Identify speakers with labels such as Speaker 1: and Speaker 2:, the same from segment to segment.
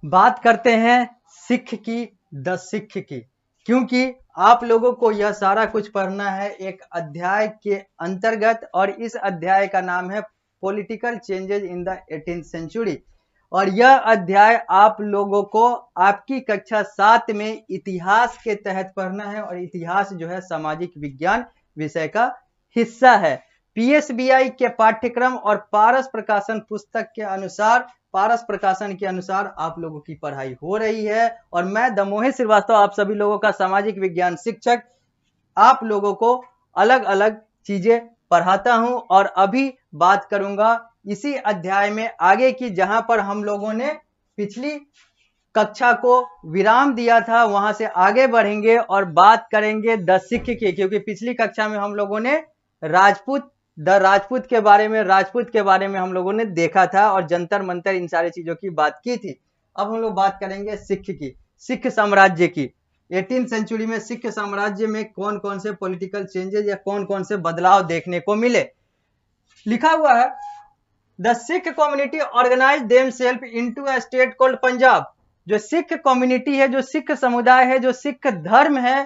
Speaker 1: बात करते हैं सिख की, द सिख की, क्योंकि आप लोगों को यह सारा कुछ पढ़ना है एक अध्याय के अंतर्गत, और इस अध्याय का नाम है political changes in the 18th century. और यह अध्याय आप लोगों को आपकी कक्षा 7 में इतिहास के तहत पढ़ना है, और इतिहास जो है सामाजिक विज्ञान विषय का हिस्सा है। पीएसबीआई के पाठ्यक्रम और पारस प्रकाशन पुस्तक के अनुसार, पारस प्रकाशन के अनुसार आप लोगों की पढ़ाई हो रही है, और मैं दमोही श्रीवास्तव आप सभी लोगों का सामाजिक विज्ञान शिक्षक आप लोगों को अलग अलग चीजें पढ़ाता हूं। और अभी बात करूंगा इसी अध्याय में आगे की, जहां पर हम लोगों ने पिछली कक्षा को विराम दिया था, वहां से आगे बढ़ेंगे और बात करेंगे द सिख की, क्योंकि पिछली कक्षा में हम लोगों ने राजपूत, द राजपूत के बारे में, राजपूत के बारे में हम लोगों ने देखा था और जंतर मंतर इन सारी चीजों की बात की थी। अब हम लोग बात करेंगे सिख की, सिख साम्राज्य की। 18th सेंचुरी में सिख साम्राज्य में कौन कौन से पॉलिटिकल चेंजेस या कौन कौन से बदलाव देखने को मिले। लिखा हुआ है, the Sikh community organise themselves into a state called Punjab. जो सिख कम्युनिटी है, जो सिख समुदाय है, जो सिख धर्म है,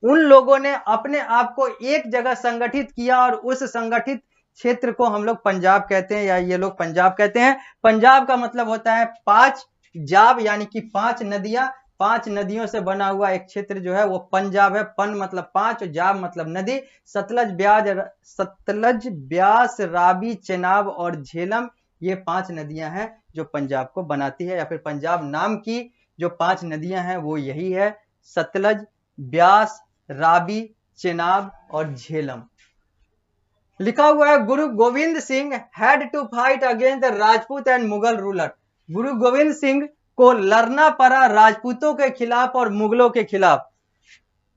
Speaker 1: उन लोगों ने अपने आप को एक जगह संगठित किया, और उस संगठित क्षेत्र को हम लोग पंजाब कहते हैं, या ये लोग पंजाब कहते हैं। पंजाब का मतलब होता है 5 जाब, यानी कि 5 नदियां, 5 नदियों से बना हुआ एक क्षेत्र जो है वो पंजाब है। पन मतलब 5, जाब मतलब नदी। सतलज, ब्यास, रावी, चेनाब और झेलम, ये 5 नदियां हैं जो पंजाब को बनाती है, या फिर पंजाब नाम की जो 5 नदियां हैं वो यही है, सतलज, ब्यास, रावी, चेनाब और झेलम। लिखा हुआ है, Guru Gobind Singh had to fight against the Rajput and Mughal ruler. Guru Gobind Singh को लड़ना पड़ा राजपूतों के खिलाफ और मुगलों के खिलाफ।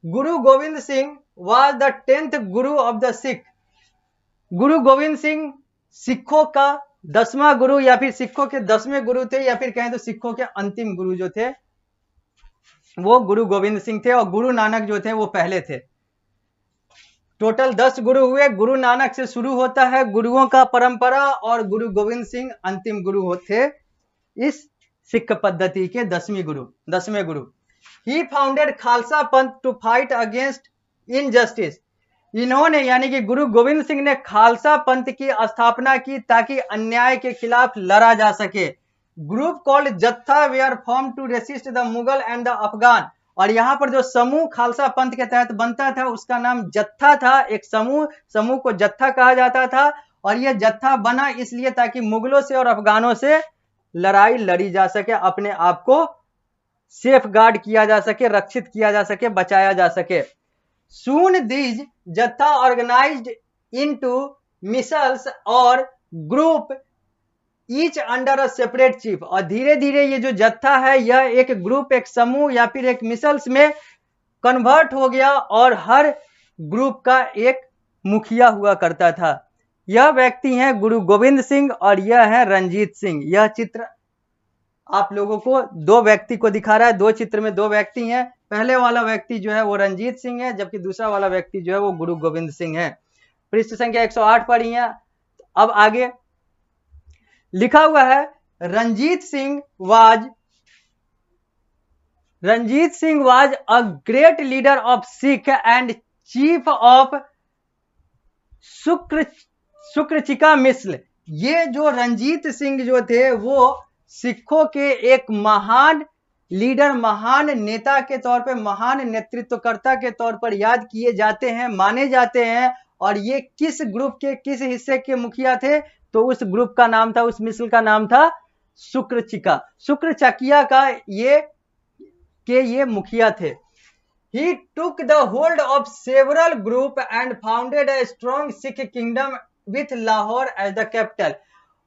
Speaker 1: गुरु Gobind Singh was the 10th Guru of the Sikh. गुरु गोविंद सिंह सिखों का 10वां गुरु, या फिर सिखों के 10वें गुरु थे, या फिर कहें तो सिखों के अंतिम गुरु जो थे वो गुरु गोविंद सिंह थे, और गुरु नानक जो थे वो पहले थे। टोटल 10 गुरु हुए। गुरु नानक से शुरू होता है गुरुओं का परंपरा, और गुरु गोविंद सिंह अंतिम गुरु थे इस सिख पद्धति के 10वें गुरु। ही फाउंडेड खालसा पंथ टू फाइट अगेंस्ट इनजस्टिस। इन्होंने, यानी कि गुरु गोविंद सिंह ने खालसा पंथ की स्थापना की ताकि अन्याय के खिलाफ लड़ा जा सके। Group called jatha were form to resist the Mughal and the Afghan. और यहां पर जो समूह खालसा पंथ के तहत बनता था उसका नाम जत्था था। एक समूह को जत्था कहा जाता था, और यह जत्था बना इसलिए ताकि मुगलों से और अफगानों से लड़ाई लड़ी जा सके, अपने आप को सेफ गार्ड किया जा सके, रक्षित किया जा सके, बचाया जा सके। सून दीज जत्था ऑर्गेनाइज्ड इनटू मिसल्स और group each under a separate chief. और धीरे धीरे ये जो जत्था है यह एक ग्रुप, एक समूह या फिर एक मिसल्स में कन्वर्ट हो गया, और हर ग्रुप का एक मुखिया हुआ करता था। यह व्यक्ति हैं गुरु गोविंद सिंह, और यह है रंजीत सिंह। यह चित्र आप लोगों को 2 व्यक्ति को दिखा रहा है। 2 चित्र में 2 व्यक्ति हैं। पहले वाला व्यक्ति जो है वो रंजीत सिंह है, जबकि दूसरा वाला व्यक्ति जो है वो गुरु गोविंद सिंह है। पृष्ठ संख्या 108 पर ही है। अब आगे लिखा हुआ है, Ranjit Singh was a great leader of Sikh and chief of Sukerchakia misl. ये जो रंजीत सिंह जो थे वो सिखों के एक महान लीडर, महान नेता के तौर पे, महान नेतृत्वकर्ता के तौर पर याद किए जाते हैं, माने जाते हैं। और ये किस ग्रुप के, किस हिस्से के मुखिया थे, तो उस ग्रुप का नाम था, उस मिसल का नाम था शुक्रचकिया का ये मुखिया थे। He took the hold of several groups and founded a strong Sikh kingdom with Lahore as the capital।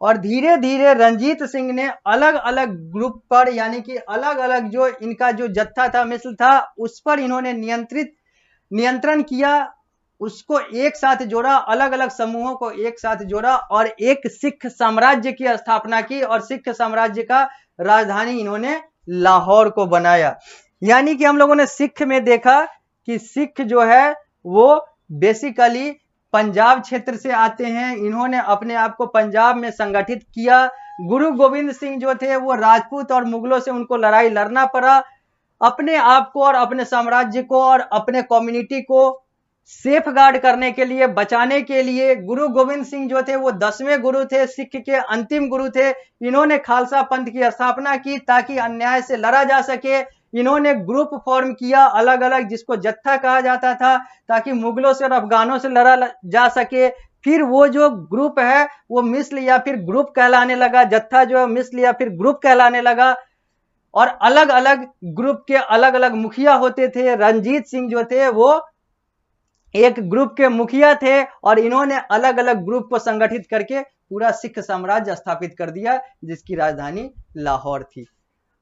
Speaker 1: और धीरे धीरे रंजीत सिंह ने अलग अलग ग्रुप पर, यानी कि अलग अलग जो इनका जो जत्था था, मिसल था, उस पर इन्होंने नियंत्रण किया, उसको एक साथ जोड़ा, अलग अलग समूहों को एक साथ जोड़ा, और एक सिख साम्राज्य की स्थापना की, और सिख साम्राज्य का राजधानी इन्होंने लाहौर को बनाया। यानी कि हम लोगों ने सिख में देखा कि सिख जो है वो बेसिकली पंजाब क्षेत्र से आते हैं। इन्होंने अपने आप को पंजाब में संगठित किया, गुरु गोविंद सिंह जो थे वो राजपूत और मुगलों से उनको लड़ाई लड़ना पड़ा। अपने आप को और अपने साम्राज्य को और अपने कम्युनिटी को सेफ गार्ड करने के लिए, बचाने के लिए गुरु गोविंद सिंह जो थे वो 10वें गुरु थे, सिख के अंतिम गुरु थे। इन्होंने खालसा पंथ की स्थापना की ताकि अन्याय से लड़ा जा सके। इन्होंने ग्रुप फॉर्म किया अलग अलग, जिसको जत्था कहा जाता था, ताकि मुगलों से और अफगानों से लड़ा जा सके। फिर वो जो ग्रुप है वो मिस्र या फिर ग्रुप कहलाने लगा, जत्था जो है मिस्र या फिर ग्रुप कहलाने लगा। और अलग अलग ग्रुप के अलग अलग मुखिया होते थे। रणजीत सिंह जो थे वो एक ग्रुप के मुखिया थे और इन्होंने अलग अलग ग्रुप को संगठित करके पूरा सिख साम्राज्य स्थापित कर दिया, जिसकी राजधानी लाहौर थी।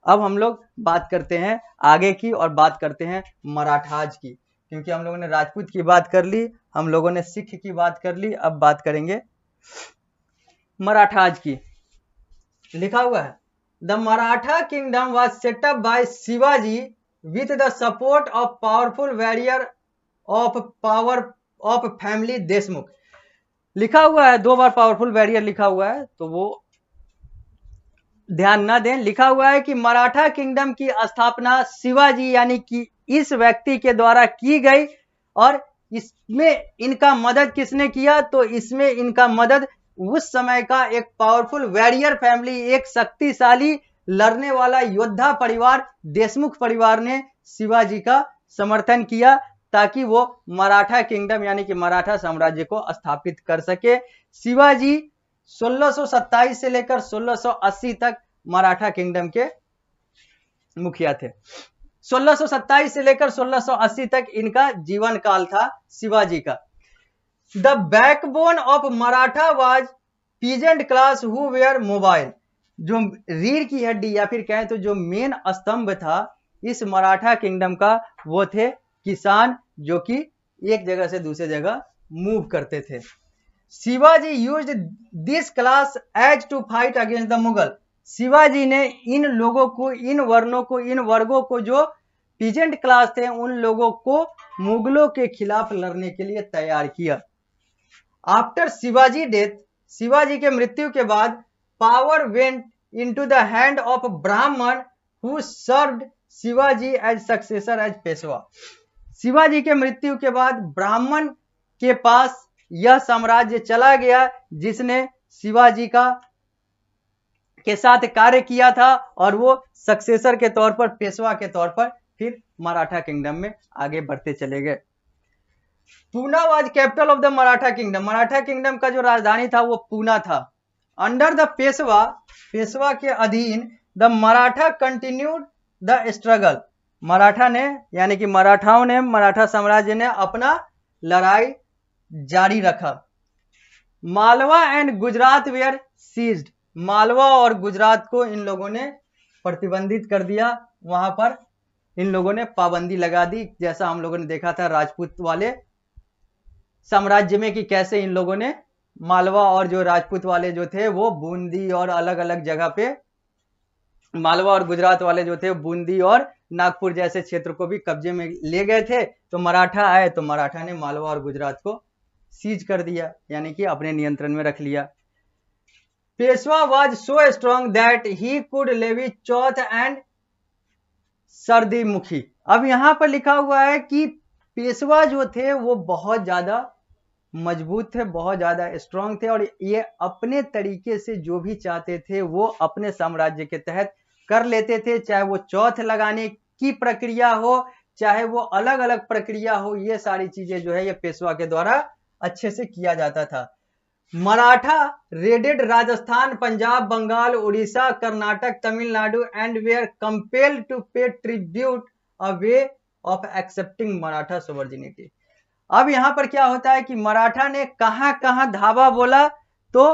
Speaker 1: अब हम लोग बात करते हैं आगे की और बात करते हैं मराठाज की, क्योंकि हम लोगों ने राजपूत की बात कर ली, हम लोगों ने सिख की बात कर ली, अब बात करेंगे मराठाज की। लिखा हुआ है, the Maratha kingdom was set up by Shivaji with the support of powerful warrior of family Deshmukh. लिखा हुआ है, 2 बार पावरफुल वॉरियर लिखा हुआ है, तो वो ध्यान ना दें। लिखा हुआ है कि मराठा किंगडम की स्थापना शिवाजी यानी कि इस व्यक्ति के द्वारा की गई। और इसमें इनका मदद किसने किया? तो इसमें इनका मदद उस समय का एक पावरफुल वॉरियर फैमिली, एक शक्तिशाली लड़ने वाला योद्धा परिवार देशमुख परिवार ने शिवाजी का समर्थन किया, ताकि वो मराठा किंगडम यानी कि मराठा साम्राज्य को स्थापित कर सके। शिवाजी 1627 से लेकर 1680 तक मराठा किंगडम के मुखिया थे। 1627 से लेकर 1680 तक इनका जीवन काल था शिवाजी का। The backbone of Maratha was peasant class who were mobile. जो रीढ़ की हड्डी या फिर कहें तो जो मेन स्तंभ था इस मराठा किंगडम का, वो थे किसान, जो कि एक जगह से दूसरी जगह मूव करते थे। Shivaji used this class as to fight against the Mughal. Shivaji ने इन लोगों को, इन वर्णों को, इन वर्गों को, जो पीजेंट क्लास थे, उन लोगों को मुगलों के खिलाफ लड़ने के लिए तैयार किया। आफ्टर शिवाजी डेथ, शिवाजी के मृत्यु के बाद, power went into the hand of Brahmin who served Shivaji as successor as Peshwa. Shivaji के मृत्यु के बाद ब्राह्मण के पास यह साम्राज्य चला गया, जिसने शिवाजी का के साथ कार्य किया था, और वो सक्सेसर के तौर पर, पेशवा के तौर पर फिर मराठा किंगडम में आगे बढ़ते चले गए। Poona was capital of the Maratha kingdom. Maratha kingdom का जो राजधानी था वो पूना था। अंडर द पेशवा, पेशवा के अधीन, the Maratha continued the struggle. Maratha ने यानी कि मराठाओं ने, मराठा साम्राज्य ने अपना लड़ाई जारी रखा। Malwa and Gujarat were seized. Malwa और गुजरात को इन लोगों ने प्रतिबंधित कर दिया, वहां पर इन लोगों ने पाबंदी लगा दी, जैसा हम लोगों ने देखा था राजपूत वाले साम्राज्य में कि कैसे इन लोगों ने मालवा और जो राजपूत वाले जो थे वो बूंदी और अलग अलग जगह पे, मालवा और गुजरात वाले जो थे बूंदी और नागपुर जैसे क्षेत्र को भी कब्जे में ले गए थे। तो मराठा आए तो मराठा ने मालवा और गुजरात को सीज कर दिया, यानी कि अपने नियंत्रण में रख लिया। Peshwa was so strong that he could levy chauth and sardeshmukhi. अब यहां पर लिखा हुआ है कि पेशवा जो थे वो बहुत ज्यादा मजबूत थे, बहुत ज्यादा स्ट्रांग थे, और ये अपने तरीके से जो भी चाहते थे वो अपने साम्राज्य के तहत कर लेते थे, चाहे वो चौथ लगाने की प्रक्रिया हो, चाहे वो अलग अलग प्रक्रिया हो, ये सारी चीजें जो है ये पेशवा के द्वारा अच्छे से किया जाता था। Maratha raided Rajasthan, Punjab, Bengal, Orissa, Karnataka, Tamil Nadu and were compelled to pay tribute a way of accepting Maratha sovereignty. अब यहां पर क्या होता है कि मराठा ने कहां कहां धावा बोला, तो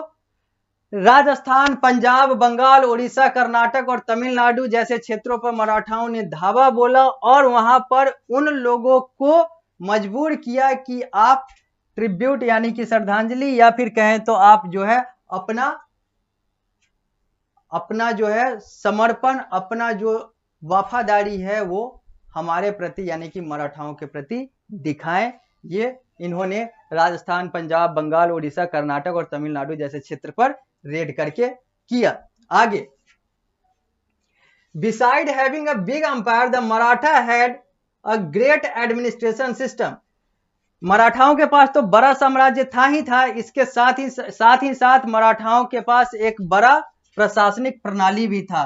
Speaker 1: राजस्थान, पंजाब, बंगाल, उड़ीसा, कर्नाटक और तमिलनाडु जैसे क्षेत्रों पर मराठाओं ने धावा बोला, और वहां पर उन लोगों को मजबूर किया कि आप ट्रिब्यूट यानी कि श्रद्धांजलि, या फिर कहें तो आप जो है अपना जो है समर्पण, अपना जो वफादारी है वो हमारे प्रति यानी कि मराठाओं के प्रति दिखाएं। ये इन्होंने राजस्थान, पंजाब, बंगाल, उड़ीसा, कर्नाटक और तमिलनाडु जैसे क्षेत्र पर रेड करके किया। आगे, beside having a big empire the Maratha had a great administration system. मराठाओं के पास तो बड़ा साम्राज्य था ही था, इसके साथ मराठाओं के पास एक बड़ा प्रशासनिक प्रणाली भी था।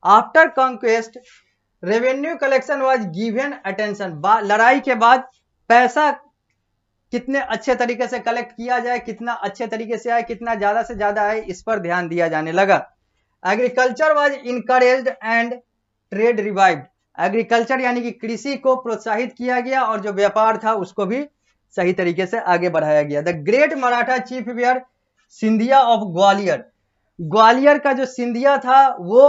Speaker 1: After conquest revenue collection was given attention. लड़ाई के बाद पैसा कितने अच्छे तरीके से कलेक्ट किया जाए, कितना अच्छे तरीके से आए, कितना ज्यादा से ज्यादा आए, इस पर ध्यान दिया जाने लगा। Agriculture was encouraged and trade revived. Agriculture यानी कि कृषि को प्रोत्साहित किया गया और जो व्यापार था उसको भी सही तरीके से आगे बढ़ाया गया। The great Maratha chief were Scindia of Gwalior. Gwalior का जो सिंधिया था वो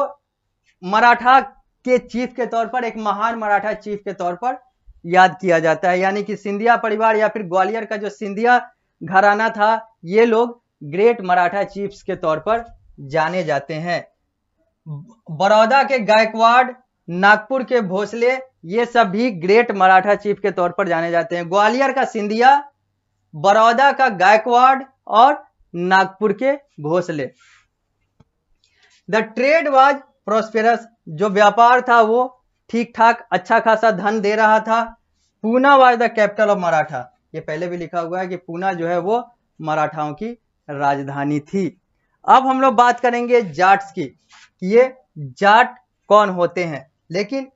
Speaker 1: मराठा के चीफ के तौर पर, एक महान मराठा चीफ के तौर पर याद किया जाता है। यानी कि सिंधिया परिवार या फिर ग्वालियर का जो सिंधिया घराना था, ये लोग ग्रेट मराठा चीफ्स के तौर पर जाने जाते हैं। बड़ौदा के गायकवाड़, नागपुर के भोसले, ये सब भी ग्रेट मराठा चीफ के तौर पर जाने जाते हैं। ग्वालियर का सिंधिया, बड़ौदा का गायकवाड़ और नागपुर के Bhonsle. The trade was prosperous. जो व्यापार था वो ठीक ठाक अच्छा खासा धन दे रहा था। Poona was the capital of Maratha. ये पहले भी लिखा हुआ है कि पूना जो है वो मराठाओं की राजधानी थी। अब हम लोग बात करेंगे जाट्स की, ये जाट कौन होते हैं। लेकिन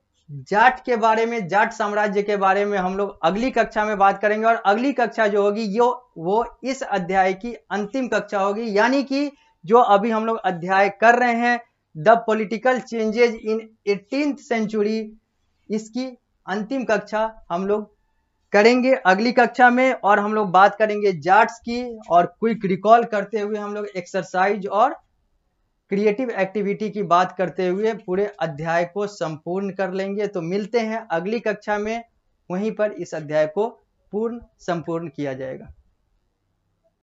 Speaker 1: जाट के बारे में, जाट साम्राज्य के बारे में हम लोग अगली कक्षा में बात करेंगे। और अगली कक्षा जो होगी वो इस अध्याय की अंतिम कक्षा होगी। यानी कि जो अभी हम लोग अध्याय कर रहे हैं, the political changes in 18th century, इसकी अंतिम कक्षा हम लोग करेंगे अगली कक्षा में। और हम लोग बात करेंगे जाट्स की, और क्विक रिकॉल करते हुए हम लोग एक्सरसाइज और क्रिएटिव एक्टिविटी की बात करते हुए पूरे अध्याय को संपूर्ण कर लेंगे। तो मिलते हैं अगली कक्षा में, वहीं पर इस अध्याय को संपूर्ण किया जाएगा।